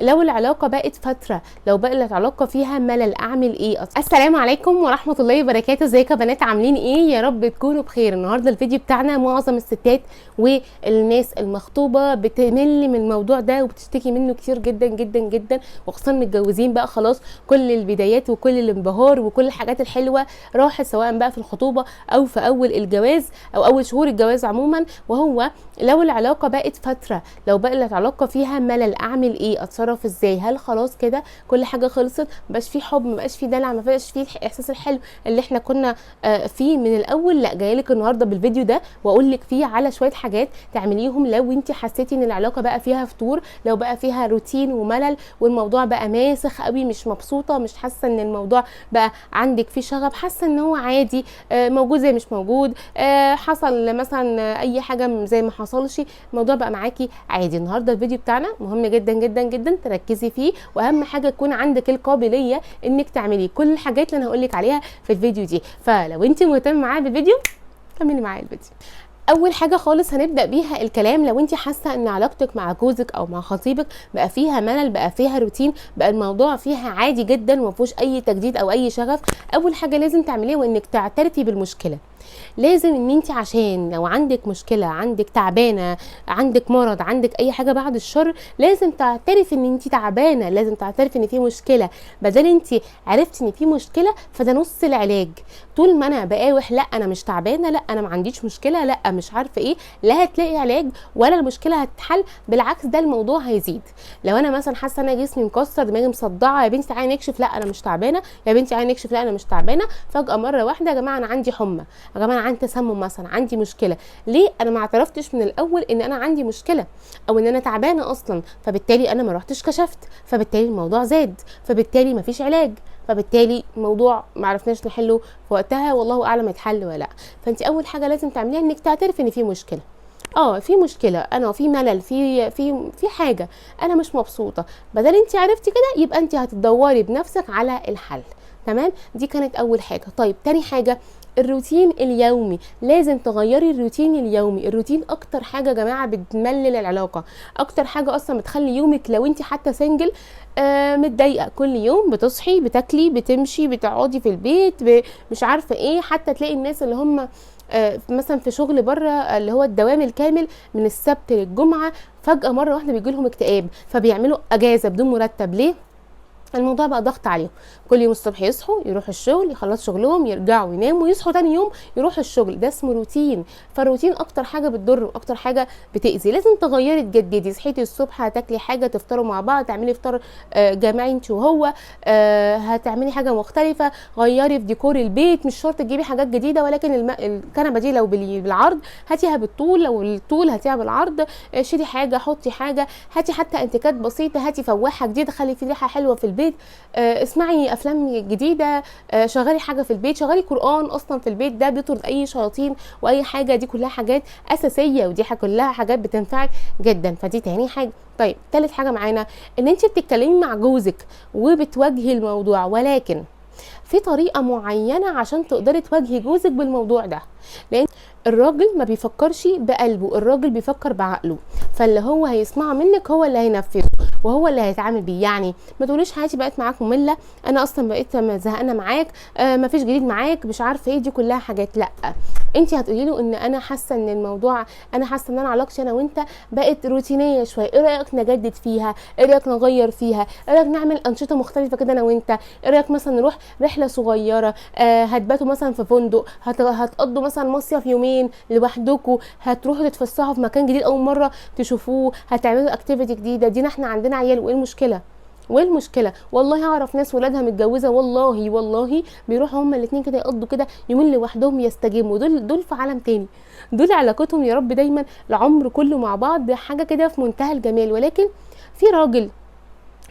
لو العلاقه بقت فتره، لو بقت العلاقه فيها ملل، اعمل ايه؟ السلام عليكم ورحمه الله وبركاته. ازيكم يا بنات؟ عاملين ايه؟ يا رب تكونوا بخير. النهارده الفيديو بتاعنا معظم الستات والناس المخطوبه بتمل من الموضوع ده وبتشتكي منه كتير جدا جدا جدا، وخصوصا متجوزين بقى خلاص كل البدايات وكل الانبهار وكل الحاجات الحلوه راحت، سواء بقى في الخطوبه او في اول الجواز او اول شهور الجواز عموما. وهو لو العلاقه بقت فتره، لو بقى العلاقه فيها ملل، اعمل ايه؟ اتصرف ازاي؟ هل خلاص كده كل حاجه خلصت، مبقاش في حب، مبقاش في دلع، مبقاش في الاحساس الحلو اللي احنا كنا فيه من الاول؟ لا، جايلك النهارده بالفيديو ده واقول لك فيه على شويه حاجات تعمليهم لو انت حسيتي ان العلاقه بقى فيها فتور، لو بقى فيها روتين وملل والموضوع بقى ماسخ قوي، مش مبسوطه، مش حاسه ان الموضوع بقى عندك فيه شغف، حاسه ان هو عادي، موجود زي مش موجود، حصل مثلا اي حاجه زي ما حصلش، الموضوع بقى معاكي عادي. النهارده الفيديو بتاعنا مهم جدا جدا جدا تركزي فيه، واهم حاجه يكون عندك القابليه انك تعملي كل الحاجات اللي انا هقول لك عليها في الفيديو دي. فلو انت مهتمه معايا بالفيديو كملي معايا الفيديو. اول حاجه خالص هنبدا بيها الكلام، لو انت حاسه ان علاقتك مع جوزك او مع خطيبك بقى فيها ملل، بقى فيها روتين، بقى الموضوع فيها عادي جدا وما فيهوش اي تجديد او اي شغف، اول حاجه لازم تعمليها وانك تعترفي بالمشكله. لازم ان انت عشان لو عندك مشكله، عندك تعبانه، عندك مرض، عندك اي حاجه بعد الشر، لازم تعترفي ان انت تعبانه، لازم تعترفي ان في مشكله. بدل انت عرفتي ان في مشكله فده نص العلاج. طول ما انا بقاوح لا انا مش تعبانه، لا انا ما عنديش مشكله، لا مش عارفه ايه، لا هتلاقي علاج ولا المشكله هتتحل، بالعكس ده الموضوع هيزيد. لو انا مثلا حاسه ان انا جسمي مكسر، دماغي مصدعه، يا بنتي تعالي نكشف، لا انا مش تعبانه، يا بنتي تعالي نكشف، لا انا مش تعبانه، فجاه مره واحده يا جماعه انا عندي حمى، يا جماعه انا عندي تسمم مثلا، عندي مشكله. ليه؟ انا ما اعترفتش من الاول ان انا عندي مشكله او ان انا تعبانه اصلا، فبالتالي انا ما رحتش كشفت، فبالتالي الموضوع زاد، فبالتالي ما فيش علاج، فبالتالي الموضوع ما عرفناش نحله في وقتها، والله اعلم يتحل ولا لا. فانت اول حاجه لازم تعمليها انك تعترفي ان في مشكله. في مشكله، انا في ملل، في حاجه انا مش مبسوطه. بدل انت عرفتي كده يبقى انت هتدوري بنفسك على الحل. تمام؟ دي كانت اول حاجه. طيب تاني حاجه، الروتين اليومي. لازم تغيري الروتين اليومي. الروتين اكتر حاجه يا جماعه بتملل العلاقه، اكتر حاجه اصلا بتخلي يومك لو انت حتى سنجل متضايقه. كل يوم بتصحي، بتاكلي، بتمشي، بتقعدي في البيت، مش عارفه ايه. حتى تلاقي الناس اللي هم مثلا في شغل بره اللي هو الدوام الكامل من السبت للجمعه، فجاه مره واحده بيجي لهم اكتئاب فبيعملوا اجازه بدون مرتب. ليه؟ الموضوع بقى ضغط عليهم. كل يوم الصبح يصحوا يروحوا الشغل، يخلصوا شغلهم، يرجعوا يناموا، يصحوا تاني يوم يروحوا الشغل. ده اسمه روتين. فالروتين اكتر حاجه بتضر واكتر حاجه بتاذي. لازم تغيري، تجددي. صحيتي الصبح هتاكلي حاجه، تفطروا مع بعض، تعملي فطار جماعي انت وهو، هتعملي حاجه مختلفه، غيري في ديكور البيت. مش شرط تجيبي حاجات جديده، ولكن الكنبه دي لو بالعرض هاتيها بالطول، لو الطول هاتيها بالعرض. شيلي حاجه، حطي حاجه، هاتي حتى انتيكات بسيطه، هاتي فواحه جديده، خلي في ريحه حلوه في البيت. اسمعي افلام جديده، شغلي حاجه في البيت، شغلي قران اصلا في البيت، ده بيطرد اي شياطين واي حاجه. دي كلها حاجات اساسيه، ودي كلها حاجات بتنفعك جدا. فدي تاني حاجه. طيب تالت حاجه معانا، ان انت بتتكلمي مع جوزك وبتواجهي الموضوع، ولكن في طريقه معينه عشان تقدري تواجهي جوزك بالموضوع ده. لان الراجل ما بيفكرش بقلبه، الراجل بيفكر بعقله، فاللي هو هيسمعه منك هو اللي هينفذه وهو اللي هيتعامل بيه. يعني ما تقوليش حياتي بقت معاك ممله، انا اصلا بقيت زهقانه معاك، ما فيش جديد معاك، مش عارفه ايه. دي كلها حاجات لا، انت هتقولي له ان انا حاسه ان الموضوع، انا حاسه ان انا علاقتي انا وانت بقت روتينيه شويه، ايه رايك نجدد فيها؟ ايه رايك نغير فيها؟ ايه رايك نعمل انشطه مختلفه كده انا وانت؟ ايه رايك مثلا نروح رحله صغيره، هتباتوا مثلا في فندق، هتقضوا مثلا مصيف يومين لوحدكم، هتروحوا تتفسحوا في مكان جديد اول مره تشوفوه، هتعملوا اكتيفيتي جديده. دي احنا عندنا عيال، وايه المشكله؟ وايه المشكله؟ والله اعرف ناس ولادها متجوزه، والله بيروحوا هما الاثنين كده يقضوا كده يومين لوحدهم يستجموا. دول في عالم تاني، دول علاقتهم يا رب دايما العمر كله مع بعض، حاجه كده في منتهى الجمال. ولكن في راجل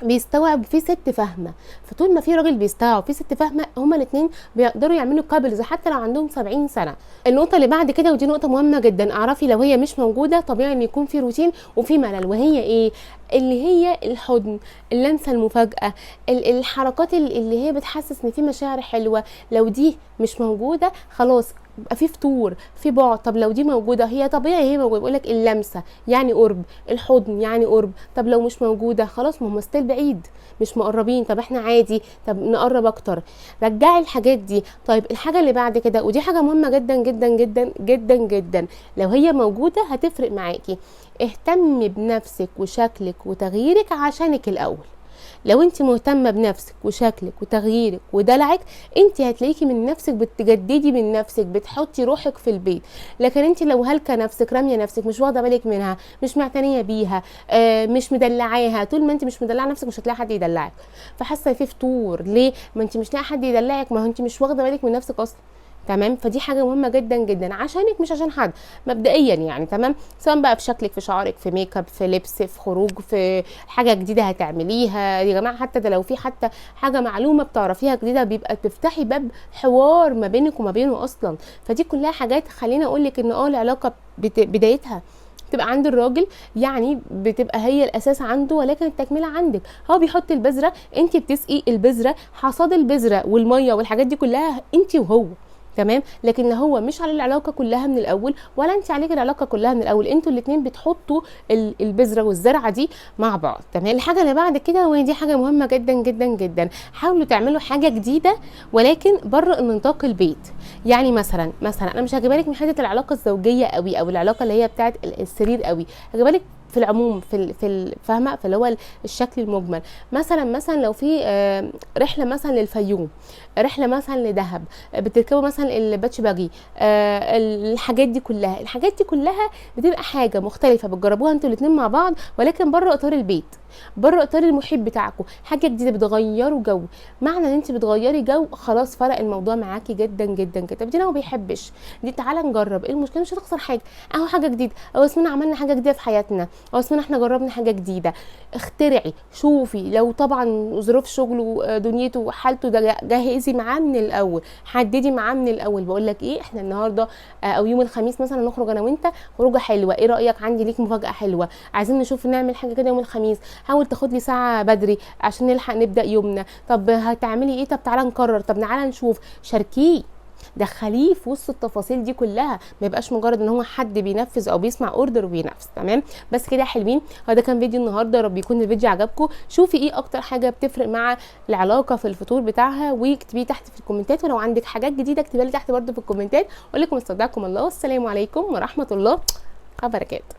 بيستوعب، في ست فاهمه. فطول ما في راجل بيستوعب في ست فاهمه، هما الاثنين بيقدروا يعملوا كابلز حتى لو عندهم 70 سنه. النقطه اللي بعد كده، ودي نقطه مهمه جدا، اعرفي لو هي مش موجوده طبيعي ان يكون في روتين وفي ملل. وهي ايه؟ اللي هي الحضن، اللمسه المفاجاه، الحركات اللي هي بتحسس ان في مشاعر حلوه. لو دي مش موجوده خلاص بيبقى في فتور، في بعد. طب لو دي موجوده هي طبيعي، هي موجوده. بيقول لك اللمسه يعني قرب، الحضن يعني قرب. طب لو مش موجوده خلاص، ما هم ستيل بعيد، مش مقربين. طب احنا عادي، طب نقرب اكتر. رجعي الحاجات دي. طيب الحاجه اللي بعد كده، ودي حاجه مهمه جدا جدا جدا جدا جدا، لو هي موجوده هتفرق معاكي. اهتمي بنفسك وشكلك وتغييرك عشانك الاول. لو انت مهتمه بنفسك وشكلك وتغييرك ودلعك، انت هتلاقيكي من نفسك بتجددي من نفسك، بتحطي روحك في البيت. لكن انت لو هلكه نفسك، راميه نفسك، مش واخده بالك منها، مش معتنيه بيها، مش مدلعاها، طول ما انت مش مدلعه نفسك مش هتلاقي حد يدلعك. فحاسه في فتور ليه؟ ما انت مش لاقي حد يدلعك، ما هو انت مش واخده بالك من نفسك اصلا. تمام. فدي حاجه مهمه جدا جدا عشانك مش عشان حد، مبدئيا يعني. تمام. سواء بقى في شكلك، في شعرك، في ميك اب، في لبس، في خروج، في حاجه جديده هتعمليها يا جماعه. حتى ده لو في حتى حاجه معلومه بتعرفيها جديده، بيبقى بتفتحي باب حوار ما بينك وما بينه اصلا. فدي كلها حاجات خليني اقول لك ان العلاقه بدايتها بتبقى عند الراجل، يعني بتبقى هي الاساس عنده، ولكن التكمله عندك. هو بيحط البذره، انت بتسقي البذره، حصاد البذره والميه والحاجات دي كلها انت وهو. تمام. لكن هو مش على العلاقه كلها من الاول، ولا انت عليك العلاقه كلها من الاول، انتوا الاثنين بتحطوا البذره والزرعه دي مع بعض. تمام. الحاجه اللي بعد كده، ودي حاجه مهمه جدا جدا جدا، حاولوا تعملوا حاجه جديده ولكن بره نطاق البيت. يعني مثلا انا مش هجيبها لك من حته العلاقه الزوجيه قوي، او العلاقه اللي هي بتاعه السرير قوي، هجيبها لك في العموم، فاهمه، في اللي هو الشكل المجمل. مثلا لو في رحله مثلا للفيوم، رحله مثلا لدهب، بتركبوا مثلا الباتش باجي، الحاجات دي كلها بتبقى حاجه مختلفه بتجربوها انتوا الاثنين مع بعض، ولكن بره اطار البيت، بره اطار المحيط بتاعكم، حاجه جديده بتغيروا جو. معنى ان انت بتغيري جو، خلاص فرق الموضوع معاكي جدا جدا جدا. دي ما بيحبش، دي تعالى نجرب، ايه المشكله؟ مش هتخسر حاجه، اهو حاجه جديده، او اسمنا عملنا حاجه جديده في حياتنا، او اسمنا احنا جربنا حاجه جديده. اخترعي، شوفي. لو طبعا ظروف شغله ودنيته وحالته ده، جهزي معاه من الاول، حددي معاه من الاول. بقول لك ايه، احنا النهارده او يوم الخميس مثلا نخرج انا وانت خروجه حلوه، ايه رايك؟ عندي ليك مفاجاه حلوه، عايزين نشوف نعمل حاجه كده يوم الخميس، حاول تاخد لي ساعه بدري عشان نلحق نبدا يومنا. طب هتعملي ايه؟ طب تعالى نقرر، طب تعالى نشوف. شاركيه، دخليه في وسط التفاصيل دي كلها، ما يبقاش مجرد ان هو حد بينفذ او بيسمع اوردر وبينفذ. تمام. بس كده حلوين. هذا كان فيديو النهارده، رب يكون الفيديو عجبكم. شوفي ايه اكتر حاجه بتفرق مع العلاقه في الفطور بتاعها، واكتبيه تحت في الكومنتات. ولو عندك حاجات جديده اكتبها لي تحت برده في الكومنتات. اقول لكم استودعكم الله، والسلام عليكم ورحمه الله وبركاته.